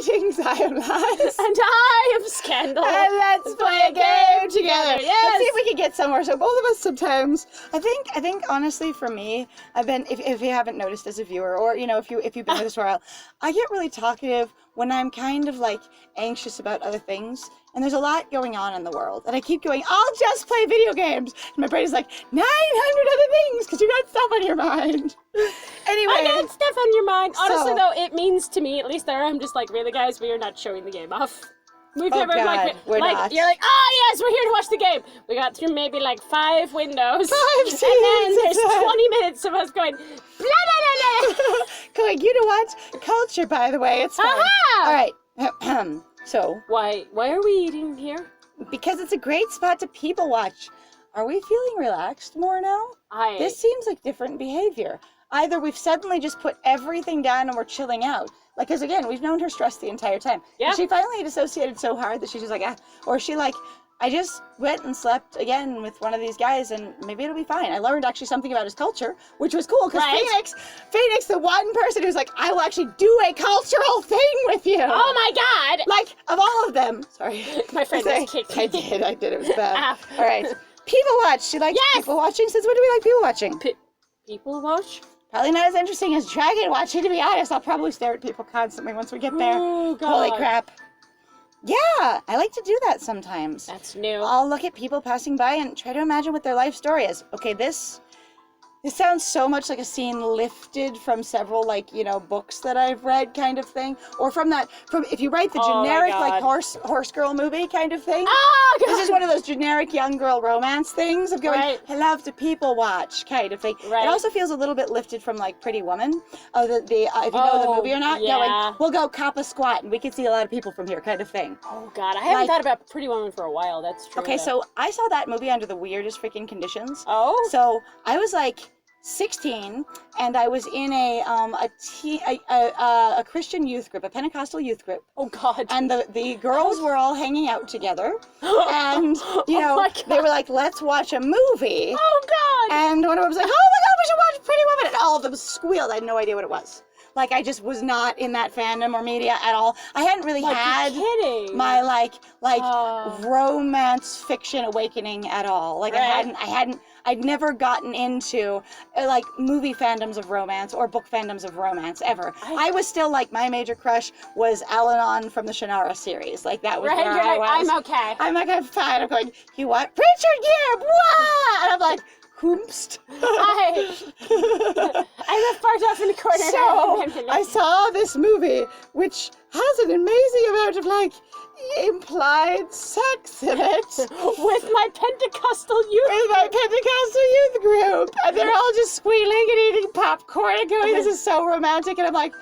Greetings, I am Lies. And I am Scandal. And let's play a game together. Yes. Let's see if we can get somewhere. So both of us sometimes, I think honestly for me, I've been, if you haven't noticed as a viewer, or if you've been with us for a while, I get really talkative when I'm kind of like anxious about other things. And there's a lot going on in the world. And I keep going, I'll just play video games. And my brain is like, 900 other things, because you got stuff on your mind. Anyway. I got stuff on your mind. Honestly, So- though, it means to me, at least there, I'm just like, really, guys, we are not showing the game off. We've never, God, we're not. You're like, oh, yes, we're here to watch the game. We got through maybe, 5 windows. 5 And then there's scenes. 20 minutes of us going, blah, blah, blah, blah. Going, you know what? Culture, by the way, it's fine. Aha! All right. So, Why are we eating here? because it's a great spot to people watch. Are we feeling relaxed more now? This seems like different behavior. Either we've suddenly just put everything down and we're chilling out. Because again, we've known her stressed the entire time. Yeah. And she finally dissociated so hard that she's just like, or she I just went and slept again with one of these guys and maybe it'll be fine. I learned actually something about his culture, which was cool because Right. Phoenix, the one person who's like, I will actually do a cultural thing with you. Oh my god! Like, of all of them. Sorry. My friend Sorry. was kicking I me. did. It was bad. Ah. All right. People watch. She likes Yes! people watching. Since when do we like people watching? People watch? Probably not as interesting as dragon watching, to be honest. I'll probably stare at people constantly once we get there. Oh, God. Holy crap. Yeah, I like to do that sometimes. That's new. I'll look at people passing by and try to imagine what their life story is. Okay, this sounds so much like a scene lifted from several, books that I've read kind of thing. Or from if you write the Oh my generic, God. horse girl movie kind of thing. Oh, God. This is one of those generic young girl romance things of going, Right. I love to people watch kind of thing. Right. It also feels a little bit lifted from Pretty Woman. If you know the movie or not, yeah. going, we'll go cop a squat and we can see a lot of people from here kind of thing. Oh, God. I haven't thought about Pretty Woman for a while. That's true. Okay, so I saw that movie under the weirdest freaking conditions. Oh? So I was 16, and I was in a Christian youth group, a Pentecostal youth group. Oh, God. And the girls were all hanging out together, and Oh my God. they were like, "Let's watch a movie." Oh, God. And one of them was like, "Oh my God, we should watch Pretty Woman!" And all of them squealed. I had no idea what it was. I just was not in that fandom or media at all. I hadn't really had You're kidding. my Oh. romance fiction awakening at all. I'd never gotten into movie fandoms of romance or book fandoms of romance ever. I was still my major crush was Al-Anon from the Shannara series. That was Right, where you're I like, was. I'm okay. I'm I'm fine. I'm going, you what? Richard Gere, what? And I'm like, whomst. I'm a fart off in the corner. So I saw this movie, which has an amazing amount of implied sex in it. With my Pentecostal youth. With my Pentecostal youth group, and they're all just squealing and eating popcorn and going, "This is so romantic," and I'm like,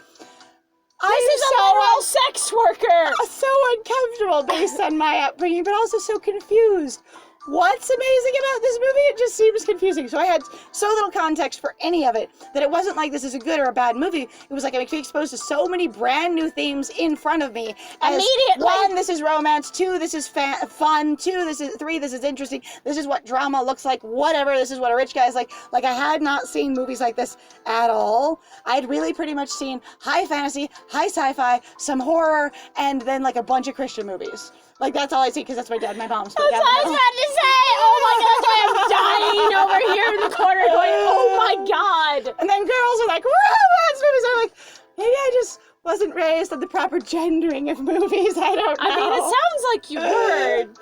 This is a literal sex worker. so uncomfortable based on my upbringing, but also so confused. What's amazing about this movie? It just seems confusing. So I had so little context for any of it that it wasn't like this is a good or a bad movie. It was I was exposed to so many brand new themes in front of me. As Immediately. 1, this is romance. 2, this is fun. 3, this is interesting. This is what drama looks like. Whatever. This is what a rich guy is like. I had not seen movies like this at all. I'd really pretty much seen high fantasy, high sci-fi, some horror, and then a bunch of Christian movies. That's all I see because that's my dad and my mom. That's all I was about to say. Oh my God, I am dying over here in the corner going, oh my God. And then girls are like, romance movies. I'm like, maybe I just wasn't raised on the proper gendering of movies. I don't know. I mean, it sounds like you weren't.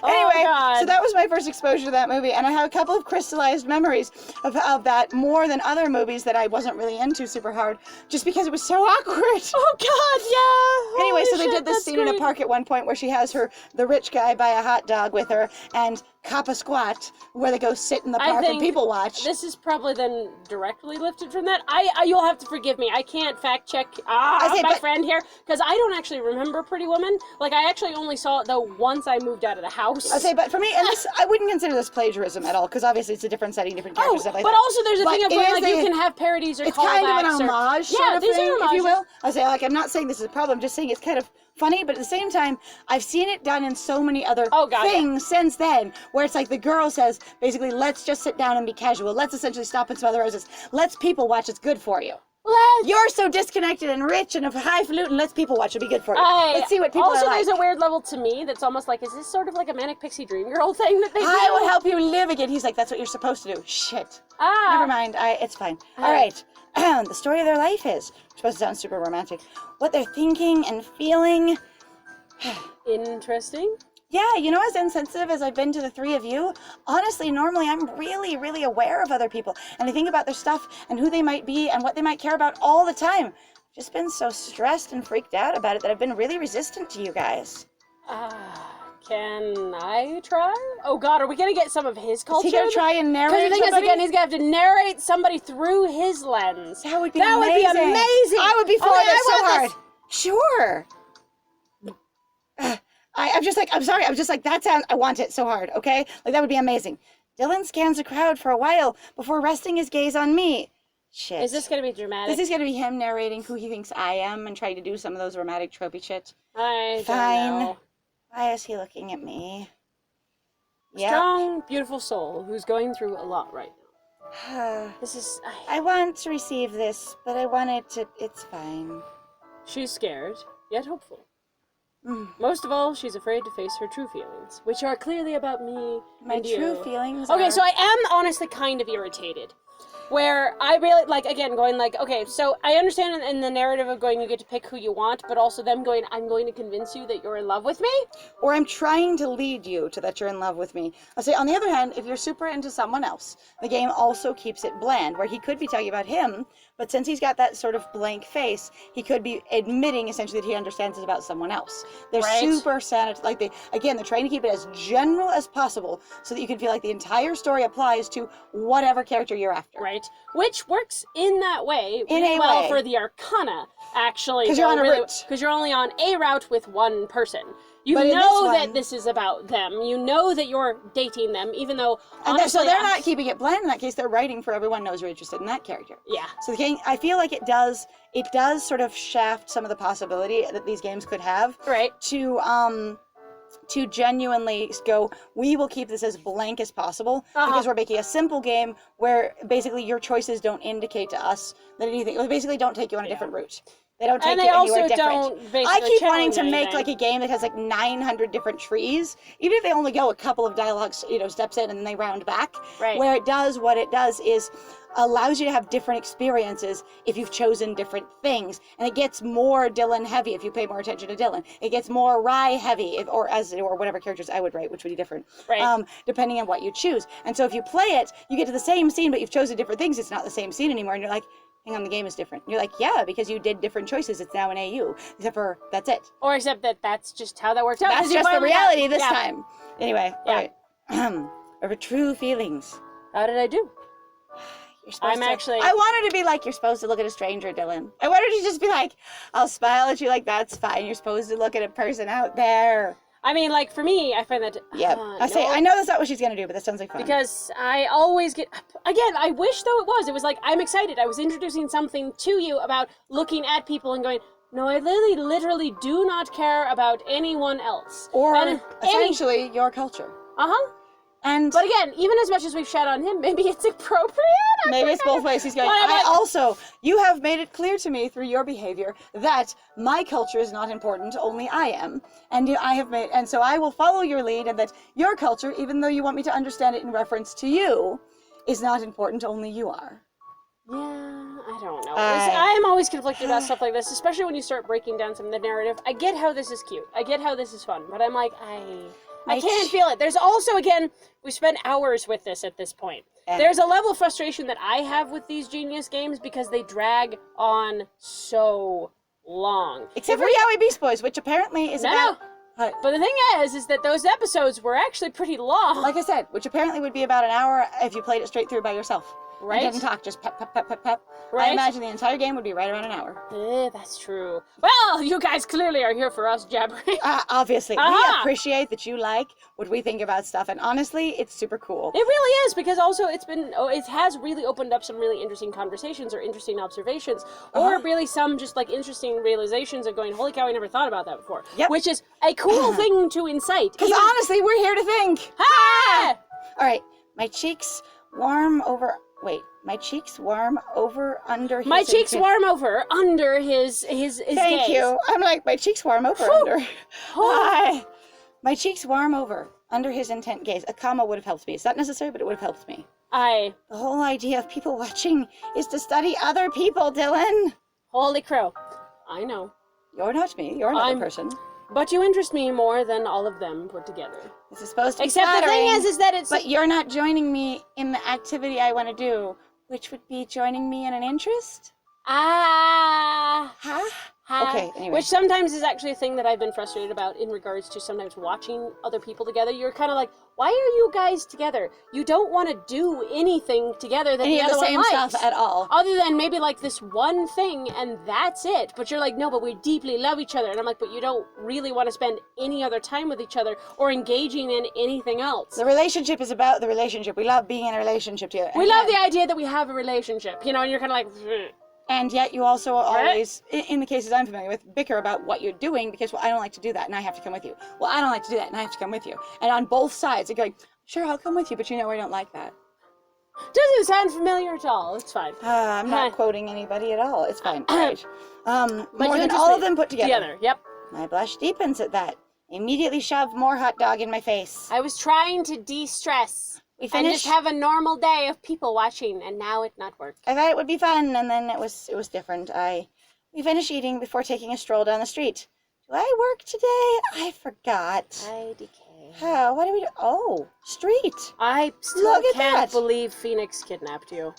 Anyway, God. so that was my first exposure to that movie, and I have a couple of crystallized memories of that more than other movies that I wasn't really into super hard, just because it was so awkward. Oh God, yeah. Anyway, Holy so they shit, did this that's scene in a great. park at one point where she has the rich guy buy a hot dog with her and cop a squat where they go sit in the I park and think people watch. This is probably then directly lifted from that. You'll have to forgive me. I can't fact check say, my but- friend here because I don't actually remember Pretty Woman. I actually only saw it though once I moved out of the house. I say, but for me, and this, I wouldn't consider this plagiarism at all, because obviously it's a different setting, different characters, stuff like but that. also there's a thing of it where is you can have parodies or It's callbacks. kind of an homage sort of these thing, are if you homages. will. I say, I'm not saying this is a problem, I'm just saying it's kind of funny, but at the same time, I've seen it done in so many other things since then, where it's the girl says, basically, let's just sit down and be casual. Let's essentially stop and smell the roses. Let's people watch, it's good for you. Let's. You're so disconnected and rich and highfalutin. Let's people watch. It'll be good for you. Let's see what people also, are like. there's a weird level to me that's almost like, is this sort of like a Manic Pixie Dream Girl thing that they do? I will help you live again. He's like, that's what you're supposed to do. Shit. Never mind. It's fine. All right. The story of their life is supposed to sound super romantic. What they're thinking and feeling. Interesting. Yeah, you know, as insensitive as I've been to the three of you, honestly, normally I'm really, really aware of other people. And I think about their stuff and who they might be and what they might care about all the time. I've just been so stressed and freaked out about it that I've been really resistant to you guys. Can I try? Oh God, are we gonna get some of his culture? Is he gonna try and narrate Because the thing somebody? is, again, he's gonna have to narrate somody through his lens. That would be That amazing. would be amazing. I would be for Okay, this I so want hard. Sure. I'm just like, I'm sorry. I'm just like, that sounds, I want it so hard, okay? Like, that would be amazing. Dylan scans the crowd for a while before resting his gaze on me. Shit. Is this gonna be dramatic? This is gonna be him narrating who he thinks I am and trying to do some of those romantic tropey shit. I don't Fine. know. Why is he looking at me? Yeah. Strong, beautiful soul who's going through a lot right now. This is. I want to receive this, but I want it to, it's fine. She's scared, yet hopeful. Mm. Most of all, she's afraid to face her true feelings, which are clearly about me My and you. true feelings Okay, are... so I am honestly kind of irritated. Where I really, like, again, going like, okay, so I understand in the narrative of going, you get to pick who you want, but also them going, I'm going to convince you that you're in love with me? Or I'm trying to lead you to that you're in love with me. I'll say, on the other hand, if you're super into someone else, the game also keeps it bland, where he could be talking about him, but since he's got that sort of blank face, he could be admitting essentially that he understands it's about someone else. They're Right. super like they're trying to keep it as general as possible so that you can feel like the entire story applies to whatever character you're after. Right. Which works in that way In really a well way. for the Arcana, actually. 'Cause you're on a route. Because you're only on a route with one person. You But in know this that one- this is about them. You know that you're dating them, even though, And honestly... so they're not keeping it bland in that case. They're writing for everyone knows you're interested in that character. Yeah. So the game, I feel like it does sort of shaft some of the possibility that these games could have Right. to genuinely go, we will keep this as blank as possible because we're making a simple game where basically your choices don't indicate to us that anything, they basically don't take you on a different route. They don't take And you they anywhere also different. don't basically I keep wanting challenge to make anything. like a game that has like 900 different trees, even if they only go a couple of dialogues, steps in and then they round back. Right. Where it does what it does is allows you to have different experiences if you've chosen different things, and it gets more Dylan heavy if you pay more attention to Dylan. It gets more Rye heavy or whatever characters I would write, which would be different. Right. Depending on what you choose. And so if you play it, you get to the same scene, but you've chosen different things. It's not the same scene anymore, and you're like, hang on, the game is different. You're like, yeah, because you did different choices. It's now an AU. Except for, that's it. Or except that's just how that works out. That's 'cause you just the finally got- reality this yeah. time. Anyway, Yeah. all right. Over true feelings. How did I do? You're supposed I'm to, actually- I want her to be like, you're supposed to look at a stranger, Dylan. I want her to just be like, I'll smile at you like, that's fine. You're supposed to look at a person out there. I mean, like, for me, I find that... Yeah. I know that's not what she's going to do, but that sounds like fun. Because I always get... Again, I wish though it was. It was like, I'm excited. I was introducing something to you about looking at people and going, no, I literally do not care about anyone else. Or And essentially your culture. Uh-huh. And But again, even as much as we've shat on him, maybe it's appropriate. maybe it's both ways. He's going, you have made it clear to me through your behavior that my culture is not important, only I am. And so I will follow your lead, and that your culture, even though you want me to understand it in reference to you, is not important, only you are. Yeah, I don't know. I am always conflicted about stuff like this, especially when you start breaking down some of the narrative. I get how this is cute. I get how this is fun, but I'm like, I can't feel it. There's also, again, we spent hours with this at this point. And There's a level of frustration that I have with these Genius games because they drag on so long. Except for Yowie Beast Boys, which apparently is No. about... But the thing is that those episodes were actually pretty long. Like I said, which apparently would be about an hour if you played it straight through by yourself. Right. And didn't talk, just pep, pep, pep, pep, pep. Right. I imagine the entire game would be right around an hour. That's true. Well, you guys clearly are here for us jabbering. Obviously. We appreciate that you like what we think about stuff, and honestly, it's super cool. It really is, because also it has really opened up some really interesting conversations or interesting observations, or really some just like interesting realizations of going, holy cow, I never thought about that before. Yep. Which is a cool thing to incite. Because honestly, we're here to think. Ah! All right, my cheeks warm over wait, my cheeks warm over under his... My cheeks warm over under his Thank gaze. you. I'm like, my cheeks warm over under... Hi. My cheeks warm over under his intent gaze. A comma would have helped me. It's not necessary, but it would have helped me. The whole idea of people watching is to study other people, Dylan. Holy crow. I know. You're not me. You're another person. But you interest me more than all of them put together. This is supposed to be Except the thing is that it's... But you're not joining me in the activity I want to do, which would be joining me in an interest? Huh? Okay, anyway. Which sometimes is actually a thing that I've been frustrated about in regards to sometimes watching other people together. You're kind of like, why are you guys together? You don't want to do anything together that Any the of other the same one likes. stuff at all. Other than maybe like this one thing and that's it. But you're like, no, but we deeply love each other. And I'm like, but you don't really want to spend any other time with each other or engaging in anything else. The relationship is about the relationship. We love being in a relationship together. We love the idea that we have a relationship, you know, and you're kind of like... And yet you also always, in the cases I'm familiar with, bicker about what you're doing because, well, I don't like to do that and I have to come with you. Well, I don't like to do that and I have to come with you. And on both sides, you're going, sure, I'll come with you, but you know I don't like that. Doesn't sound familiar at all. It's fine. I'm not quoting anybody at all. It's fine. Right. But More than all of them put together. Yep. My blush deepens at that. Immediately shove more hot dog in my face. I was trying to de-stress. We And finished. just have a normal day of people watching, and now it not work. I thought it would be fun, and then it was different. We finished eating before taking a stroll down the street. Do I work today? I forgot. I decay. What do we do? Oh, street. I still Look at can't that. believe Phoenix kidnapped you.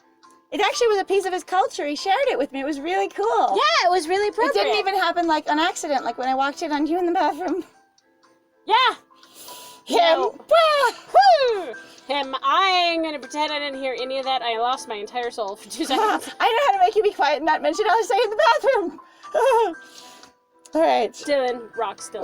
It actually was a piece of his culture. He shared it with me. It was really cool. Yeah, it was really It appropriate. didn't even happen like on accident, like when I walked in on you in the bathroom. Yeah. Him. No. Bah! Him. I'm gonna pretend I didn't hear any of that. I lost my entire soul for 2 seconds. I know how to make you be quiet and not mention all I say in the bathroom. All right. Dylan, rock still.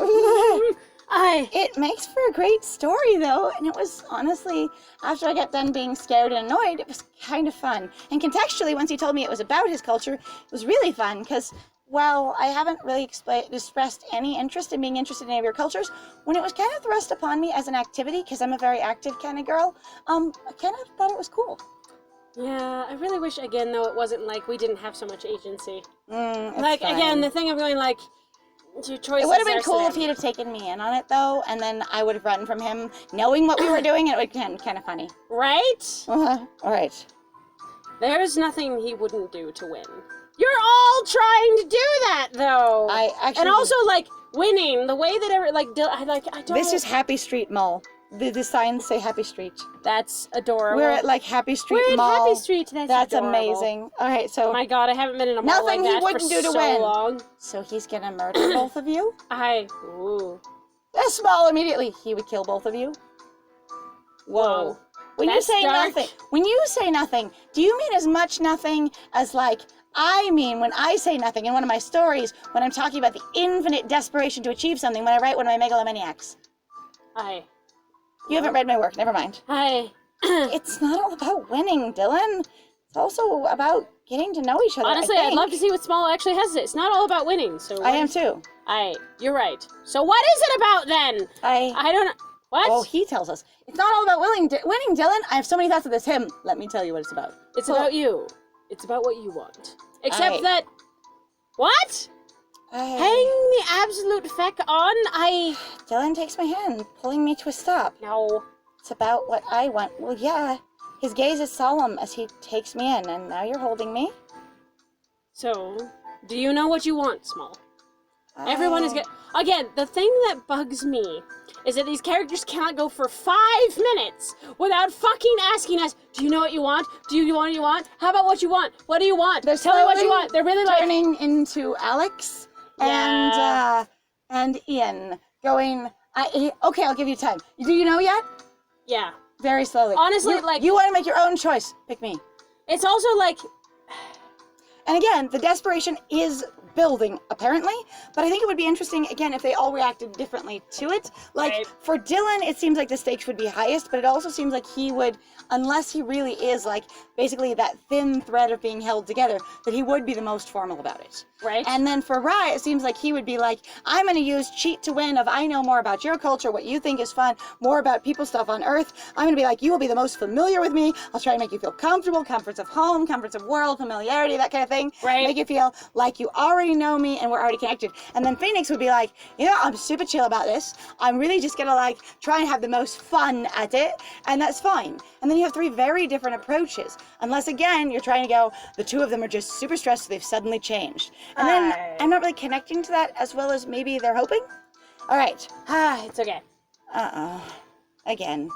It makes for a great story, though, and it was honestly, after I got done being scared and annoyed, it was kind of fun. And contextually, once he told me it was about his culture, it was really fun, because, well, I haven't really expressed any interest in being interested in any of your cultures. When it was kind of thrust upon me as an activity, because I'm a very active kind of girl, I kind of thought it was cool. Yeah, I really wish, again, though, it wasn't like we didn't have so much agency. It's Like, fine. again, the thing of going, like, your choices It would have been are cool if slim. he'd have taken me in on it, though, and then I would have run from him, knowing what we were doing, and it would have been kind of funny. Right? All right. There's nothing he wouldn't do to win. You're all trying to do that, though. I actually... And also, like, winning, the way that I don't... This is Happy Street Mall. The signs say Happy Street. That's adorable. We're at, like, Happy Street We're Mall. at Happy Street. That's adorable. amazing. All right, so... Oh my god, I haven't been in a mall Nothing like he that wouldn't for do to so win. long. So he's gonna murder both of you? Ooh. That's small immediately. He would kill both of you? Whoa. When That's you say dark. nothing, do you mean as much nothing as, like, I mean when I say nothing in one of my stories, when I'm talking about the infinite desperation to achieve something, when I write one of my megalomaniacs? You haven't read my work, never mind. It's not all about winning, Dylan. It's also about getting to know each other. Honestly, I I'd think. love to see what Small actually has. It's not all about winning, so... I am too. You're right. So what is it about, then? I don't know. What? Oh, he tells us. It's not all about winning, Dylan. I have so many thoughts of this hymn. Let me tell you what it's about. It's about you. It's about what you want. Except that... What? Hang the absolute feck on? Dylan takes my hand, pulling me to a stop. No. It's about what I want. Well, yeah. His gaze is solemn as he takes me in, and now you're holding me. So, do you know what you want, Small? Everyone is Again, the thing that bugs me is that these characters cannot go for 5 minutes without fucking asking us, do you know what you want? Do you want what you want? How about what you want? What do you want? Tell me what you want. They're really like... turning into Alex and Ian, going, okay, I'll give you time. Do you know yet? Yeah. Very slowly. Honestly, you want to make your own choice. Pick me. It's also like... And again, the desperation is building, apparently. But I think it would be interesting, again, if they all reacted differently to it. Like, Right. for Dylan, it seems like the stakes would be highest, but it also seems like he would, unless he really is, like, basically that thin thread of being held together, that he would be the most formal about it. Right. And then for Rye, it seems like he would be like, I'm going to use cheat to win of I know more about your culture, what you think is fun, more about people stuff on Earth. I'm going to be like, you will be the most familiar with me. I'll try to make you feel comfortable, comforts of home, comforts of world, familiarity, that kind of thing. Right. Make you feel like you already know me and we're already connected. And then Phoenix would be like, you know, I'm super chill about this. I'm really just going to like try and have the most fun at it. And that's fine. And then you have three very different approaches. Unless, again, you're trying to go, the two of them are just super stressed, so they've suddenly changed. And then I'm not really connecting to that as well as maybe they're hoping. All right. It's okay. Uh-oh. Again.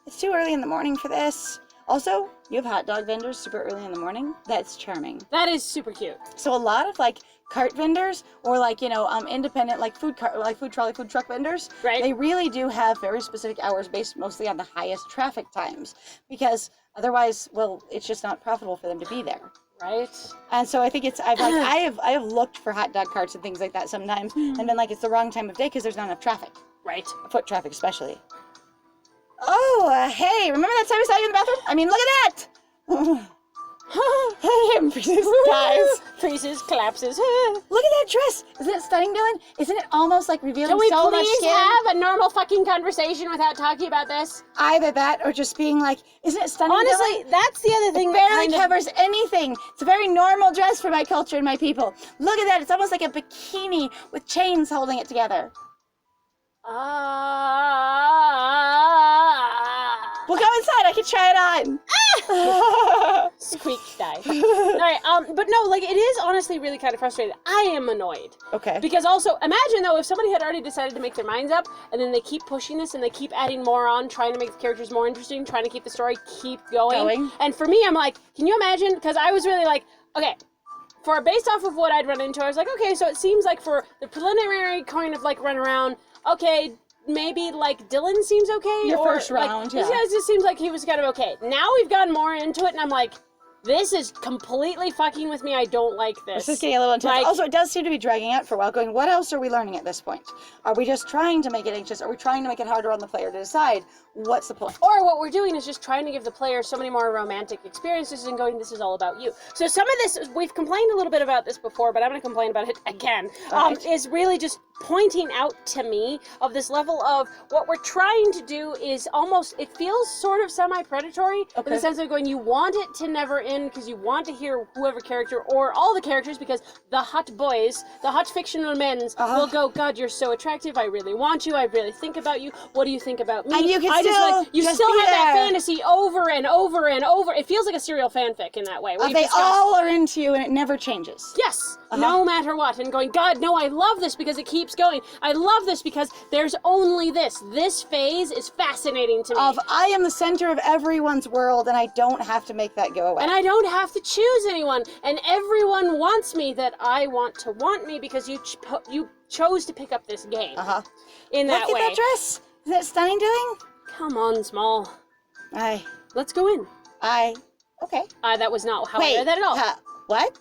It's too early in the morning for this. Also, you have hot dog vendors super early in the morning. That's charming. That is super cute. So a lot of like cart vendors or like, you know, independent like food trolley, food truck vendors, Right. they really do have very specific hours based mostly on the highest traffic times because otherwise, well, it's just not profitable for them to be there. Right. And so I think it's I have looked for hot dog carts and things like that sometimes and been like it's the wrong time of day because there's not enough traffic, Right. foot traffic especially. Oh, hey! Remember that time I saw you in the bathroom? I mean, look at that! Guys, Freezes, collapses. look at that dress! Isn't it stunning, Dylan? Isn't it almost like revealing Can we so much please skin? have a normal fucking conversation without talking about this? Either that or just being like, isn't it stunning, Honestly, Dylan? that's the other thing It that barely kind of... covers anything. It's a very normal dress for my culture and my people. Look at that. It's almost like a bikini with chains holding it together. We'll go inside. I can try it on. Squeak die. Alright, but no, like, it is honestly really kind of frustrating. I am annoyed. Okay. Because also, imagine though, if somebody had already decided to make their minds up, and then they keep pushing this, and they keep adding more on, trying to make the characters more interesting, trying to keep the story keep going. And for me, I'm like, can you imagine? Because I was really like, okay, based off of what I'd run into, I was like, okay, so it seems like for the preliminary kind of like run around, okay, maybe like Dylan seems okay. Your or, first like, round, This yeah. guy just seems like he was kind of okay. Now we've gotten more into it, and I'm like, this is completely fucking with me. I don't like this. This is getting a little intense. Like- Also, it does seem to be dragging out for a while, going, what else are we learning at this point? Are we just trying to make it anxious? Are we trying to make it harder on the player to decide what's the point? Or what we're doing is just trying to give the player so many more romantic experiences and going, this is all about you. So some of this, we've complained a little bit about this before, but I'm going to complain about it again, Right. is really just pointing out to me of this level of what we're trying to do is almost, it feels sort of semi-predatory in Okay. the sense of going, you want it to never end because you want to hear whoever character or all the characters because the hot boys, the hot fictional men's will go, God, you're so attractive. I really want you. I really think about you. What do you think about me? And you can I still you just still be have that there. fantasy over and over and over. It feels like a serial fanfic in that way. where you They just go, all are into you and it never changes. yes, no matter what. And going, God, no, I love this because it keeps going. I love this because there's only this. This phase is fascinating to me. Of I am the center of everyone's world and I don't have to make that go away. And I don't have to choose anyone. And everyone wants me that I want to want me because you chose to pick up this game in that Look way. at that dress. Isn't it stunning, Dylan? Come on, Small. Let's go in. Okay. That was not how I read that at all. What?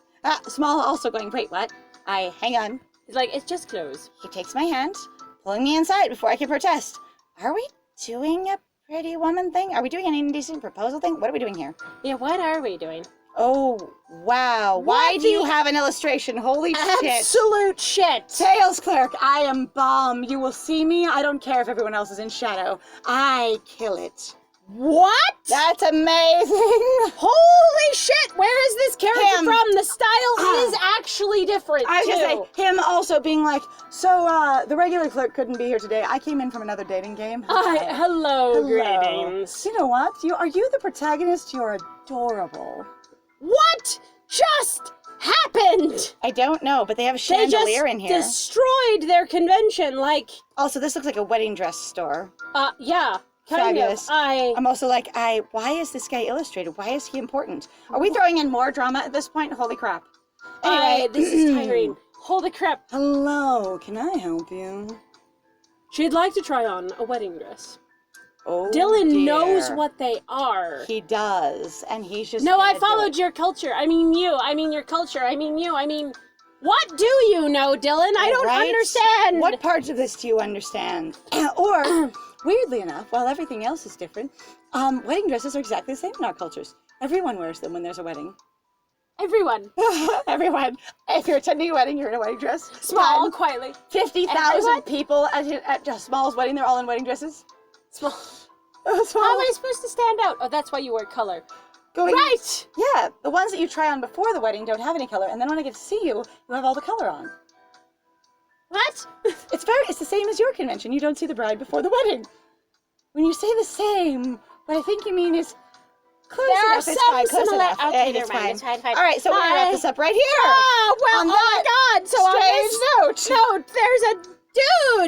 Small also going, wait, what? Hang on. It's like, it's just clothes. He takes my hand, pulling me inside before I can protest. Are we doing a pretty woman thing? Are we doing an indecent proposal thing? What are we doing here? Yeah, what are we doing? Oh, wow. Why do you have an illustration? Holy shit. Absolute shit. Sales clerk, I am bomb. You will see me. I don't care if everyone else is in shadow. I kill it. What? That's amazing. Holy shit! Where is this character Him. from? The style is actually different, I was too. gonna say, him also being like, so, the regular clerk couldn't be here today. I came in from another dating game. Hello, greetings. You know what? Are you the protagonist? You're adorable. What just happened? I don't know, but they have a They just chandelier in here. destroyed their convention, like, Also, this looks like a wedding dress store. yeah. Kind Fabulous. of. I'm also like, why is this guy illustrated? Why is he important? Are we throwing in more drama at this point? Holy crap. Anyway, This is tiring. Holy crap. Hello, can I help you? She'd like to try on a wedding dress. Oh, Dylan dear. knows what they are. He does, and he's just No, I gonna do followed it. your culture. I mean you. I mean your culture. I mean you. I mean What do you know, Dylan? I don't Right? understand. What parts of this do you understand? Or, weirdly enough, while everything else is different, wedding dresses are exactly the same in our cultures. Everyone wears them when there's a wedding. Everyone. Everyone. If you're attending a wedding, you're in a wedding dress. Small, quietly. 50,000 Everyone? people at Small's wedding, they're all in wedding dresses. Small. Small. How am I supposed to stand out? Oh, that's why you wear color. Going, Right! Yeah, the ones that you try on before the wedding don't have any color, and then when I get to see you, you have all the color on. What? It's the same as your convention. You don't see the bride before the wedding. When you say the same, what I think you mean is close There are enough. It's some fine. Close similar. enough. Okay, It's never mind. fine. It's fine, fine. All right, so we're gonna wrap Bye. this up right here. Oh, well, On oh my that god. So on this strange note. there's a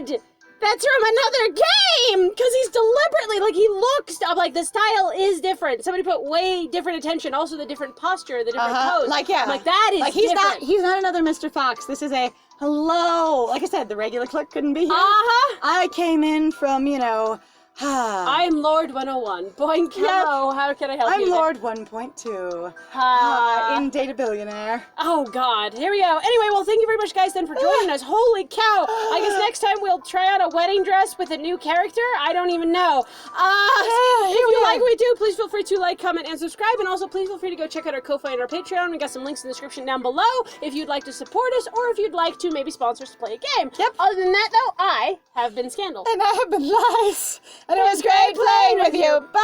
dude that's from another game because he's deliberately, like, he looks, I'm like, the style is different. Somebody put way different attention. Also, the different posture, the different pose. Like, yeah. I'm like, that is like he's different. he's not another Mr. Fox. This is a hello. Like I said, the regular clerk couldn't be here. Uh-huh. I came in from, I'm Lord 101. Boink, hello. How can I help you? I'm Lord 1.2. In Data Billionaire. Oh, God. Here we go. Anyway, well, thank you very much, guys, then, for joining us. Holy cow. I guess next time we'll try on a wedding dress with a new character. I don't even know. If you like what we do, please feel free to like, comment, and subscribe. And also, please feel free to go check out our Ko-Fi and our Patreon. We got some links in the description down below if you'd like to support us or if you'd like to maybe sponsor us to play a game. Yep. Other than that, though, I have been Scandal. And I have been Lice. And it was great playing with you. Bye.